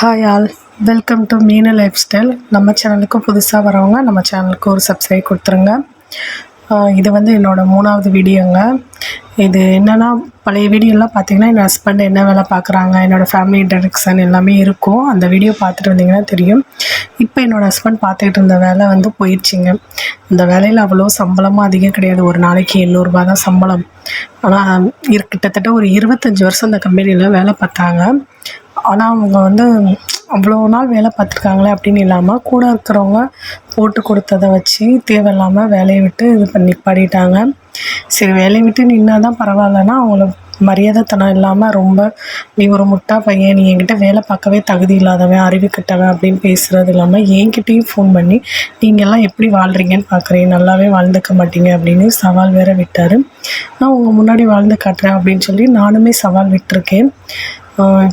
Hi all, welcome to மீனு life style. நம்ம சேனலுக்கு புதுசாக வரவங்க நம்ம சேனலுக்கு ஒரு சப்ஸ்கிரைப் கொடுத்துருங்க. இது வந்து என்னோடய 3வது வீடியோங்க. இது என்னென்னா, பழைய வீடியோலாம் பார்த்திங்கன்னா என் ஹஸ்பண்ட் என்ன வேலை பார்க்குறாங்க, என்னோடய ஃபேமிலி இன்ட்ரடக்ஷன் எல்லாமே இருக்கும். அந்த வீடியோ பார்த்துட்டு வந்தீங்கன்னா தெரியும். இப்போ என்னோடய ஹஸ்பண்ட் பார்த்துக்கிட்டு இருந்த வேலை வந்து போயிடுச்சிங்க. அந்த வேலையில் அவ்வளோ சம்பளமும் அதிகம் கிடையாது. ஒரு நாளைக்கு 800 தான் சம்பளம். ஆனால் கிட்டத்தட்ட ஒரு 25 வருஷம் அந்த கம்பெனியில் வேலை பார்த்தாங்க. ஆனால் அவங்க வந்து அவ்வளோ நாள் வேலை பார்த்துருக்காங்களே அப்படின்னு இல்லாமல், கூட இருக்கிறவங்க போட்டு கொடுத்ததை வச்சு தேவையில்லாமல் வேலையை விட்டு நிப்பாட்டிட்டாங்க. சரி, வேலையை விட்டு நின்னா தான் பரவாயில்லன்னா அவங்கள மரியாதைத்தனம் இல்லாமல் ரொம்ப, நீ ஒரு முட்டா பையன், நீ என்கிட்ட வேலை பார்க்கவே தகுதி இல்லாதவன், அறிவு கட்டவன் அப்படின்னு பேசுகிறது இல்லாமல் என்கிட்டையும் ஃபோன் பண்ணி நீங்கள்லாம் எப்படி வாழ்கிறீங்கன்னு பார்க்குறேன், நல்லாவே வாழ்ந்துக்க மாட்டீங்க அப்படின்னு சவால் வேறு விட்டார். நான் உங்கள் முன்னாடி வாழ்ந்து காட்டுறேன் அப்படின்னு சொல்லி நானுமே சவால் விட்டுருக்கேன்.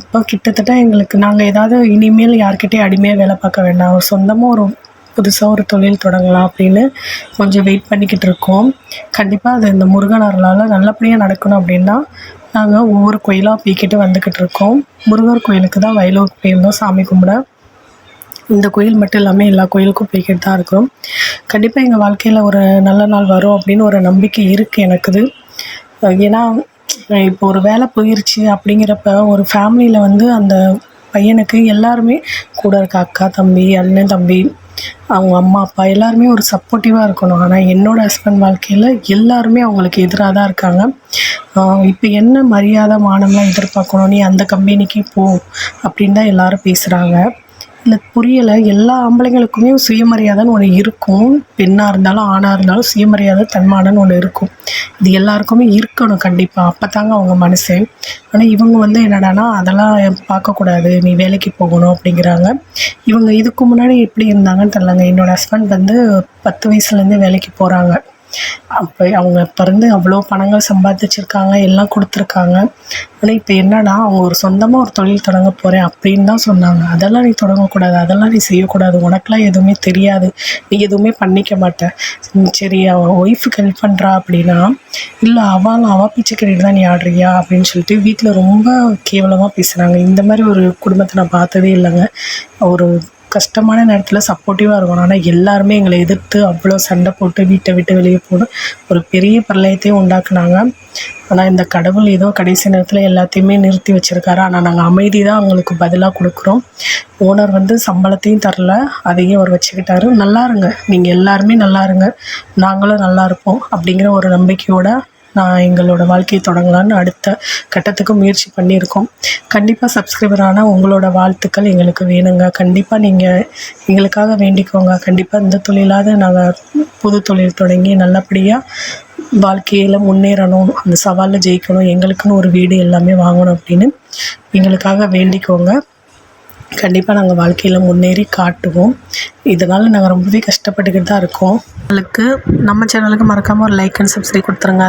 இப்போ கிட்டத்தட்ட எங்களுக்கு நாங்கள் ஏதாவது இனிமேல் யார்கிட்டையும் அடிமையாக வேலை பார்க்க வேண்டாம், ஒரு சொந்தமாக ஒரு புதுசாக ஒரு தொழில் தொடங்கலாம் அப்படின்னு கொஞ்சம் வெயிட் பண்ணிக்கிட்டு இருக்கோம். கண்டிப்பாக அது இந்த முருகன் அருளால் நல்லபடியாக நடக்கணும் அப்படின்னா நாங்கள் ஒவ்வொரு கோயிலாக போய்கிட்டு வந்துக்கிட்டு இருக்கோம். முருகர் கோயிலுக்கு தான் வயலூர் போயிருந்தோம் சாமி கும்பிட. இந்த கோயில் மட்டும் இல்லாமல் எல்லா கோயிலுக்கும் போய்கிட்டு தான் இருக்கிறோம். கண்டிப்பாக எங்கள் வாழ்க்கையில் ஒரு நல்ல நாள் வரும் அப்படின்னு ஒரு நம்பிக்கை இருக்குது எனக்கு. ஏன்னா இப்போ ஒரு வேலை போயிடுச்சு அப்படிங்கிறப்ப ஒரு ஃபேமிலியில் வந்து அந்த பையனுக்கு எல்லாருமே கூட இருக்க அக்கா தம்பி, அண்ணன் தம்பி, அவங்க அம்மா அப்பா எல்லாருமே ஒரு சப்போர்ட்டிவாக இருக்கணும். ஆனால் என்னோடய ஹஸ்பண்ட் வாழ்க்கையில் எல்லாருமே அவங்களுக்கு எதிராக தான் இருக்காங்க. இப்போ என்ன மரியாதை மானம்லாம் எதிர்பார்க்கணும், நீ அந்த கம்பெனிக்கு போ அப்படின்னு தான் எல்லோரும் பேசுகிறாங்க. இல்லை புரியலை. எல்லா ஆம்பளைங்களுக்குமே சுயமரியாதைன்னு ஒன்று இருக்கும். பெண்ணாக இருந்தாலும் ஆணாக இருந்தாலும் சுயமரியாதை தன்மானன்னு ஒன்று இருக்கும். இது எல்லாருக்குமே இருக்கணும் கண்டிப்பாக, அப்போ தாங்க அவங்க மனுஷன். ஆனால் இவங்க வந்து என்னடானா அதெல்லாம் பார்க்கக்கூடாது, நீ வேலைக்கு போகணும் அப்படிங்கிறாங்க. இவங்க இதுக்கு முன்னாடி எப்படி இருந்தாங்கன்னு தெரியலங்க. என்னோடய ஹஸ்பண்ட் வந்து 10 வயசுலேருந்தே வேலைக்கு போகிறாங்க. அப்போ அவங்க பிறந்து அவ்வளோ பணங்கள் சம்பாதிச்சிருக்காங்க, எல்லாம் கொடுத்துருக்காங்க. ஆனால் இப்போ என்னன்னா அவங்க ஒரு சொந்தமாக ஒரு தொழில் தொடங்க போகிறேன் அப்படின்னு தான் சொன்னாங்க. அதெல்லாம் நீ தொடங்கக்கூடாது, அதெல்லாம் நீ செய்யக்கூடாது, உனக்கெலாம் எதுவுமே தெரியாது, நீ எதுவுமே பண்ணிக்க மாட்டேன். சரி, அவன் ஒய்ஃபுக்கு ஹெல்ப் பண்ணுறா அப்படின்னா, இல்லை அவள் பிச்சை கட்டிட்டு தான் நீ ஆடுறியா அப்படின்னு சொல்லிட்டு வீட்டில் ரொம்ப கேவலமாக பேசுகிறாங்க. இந்த மாதிரி ஒரு குடும்பத்தை நான் பார்த்ததே இல்லைங்க. ஒரு கஷ்டமான நேரத்தில் சப்போர்ட்டிவாக இருக்கணும். ஆனால் எல்லாருமே எங்களை எதிர்த்து அவ்வளோ சண்டை போட்டு வீட்டை விட்டு வெளியே போகணும் ஒரு பெரிய பிரளயத்தையும் உண்டாக்குனாங்க. ஆனால் இந்த கடவுள் ஏதோ கடைசி நேரத்தில் எல்லாத்தையுமே நிறுத்தி வச்சுருக்காரு. ஆனால் நாங்கள் அமைதி தான் அவங்களுக்கு பதிலாக கொடுக்குறோம். ஓனர் வந்து சம்பளத்தையும் தரல, அதையும் அவர் வச்சுக்கிட்டாரு. நல்லா இருங்க, நீங்கள் எல்லாருமே நல்லா இருங்க, நாங்களும் நல்லா இருப்போம் அப்படிங்கிற ஒரு நம்பிக்கையோடு நான் எங்களோட வாழ்க்கையை தொடங்கலான்னு அடுத்த கட்டத்துக்கு முயற்சி பண்ணியிருக்கோம். கண்டிப்பாக சப்ஸ்கிரைபரான உங்களோட வாழ்த்துக்கள் எங்களுக்கு வேணுங்க. கண்டிப்பாக நீங்கள் எங்களுக்காக வேண்டிக்கோங்க. கண்டிப்பாக இந்த தொழிலாவது நாங்கள் புது தொழில் தொடங்கி நல்லபடியாக வாழ்க்கையில் முன்னேறணும், அந்த சவாலில் ஜெயிக்கணும், எங்களுக்குன்னு ஒரு வீடு எல்லாமே வாங்கணும் அப்படின்னு எங்களுக்காக வேண்டிக்கோங்க. கண்டிப்பாக நாங்கள் வாழ்க்கையில் முன்னேறி காட்டுவோம். இதனால் நாங்கள் ரொம்பவே கஷ்டப்பட்டுக்கிட்டு தான் இருக்கோம். உங்களுக்கு நம்ம சேனலுக்கு மறக்காமல் ஒரு லைக் அண்ட் சப்ஸ்கிரைப் கொடுத்துருங்க.